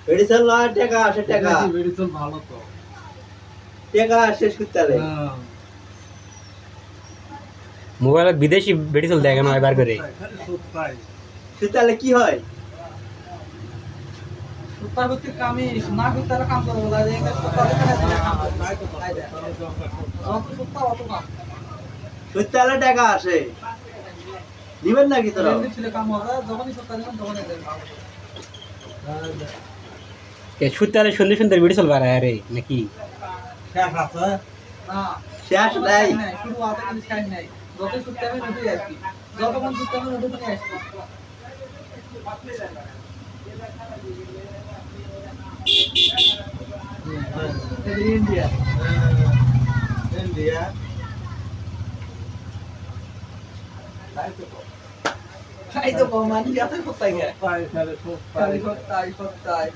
Medicine লয় টাকা আসে টাকা মেডিসিন ভালো তো টাকা শেষ করতে হবে মোবাইলে বিদেশি মেডিসিন দেখে না এবার করে শীতালে কি হয় সুতাবতী কামি না করতে কাম করবো না যে সুতালে কাম করতে হয় তো ফায়দা যত সুতা অত কাম শীতালে টাকা আসে দিবেন নাকি তোরা ছিল কাম হবে যখনই সুতা দিবেন তখনই দেবেন সুতালে সুন্দর সুন্দর মেডিসিন বার আরে নাকি শেষ আছে না শেষ নাই শুরু আছে কিন্তু শেষ নাই যত সুতা হবে নতুই আসবি যতক্ষণ সুতা হবে নতুই আসবি India. India. Ay, ito po, man. Hindi ako tayo. Tayo.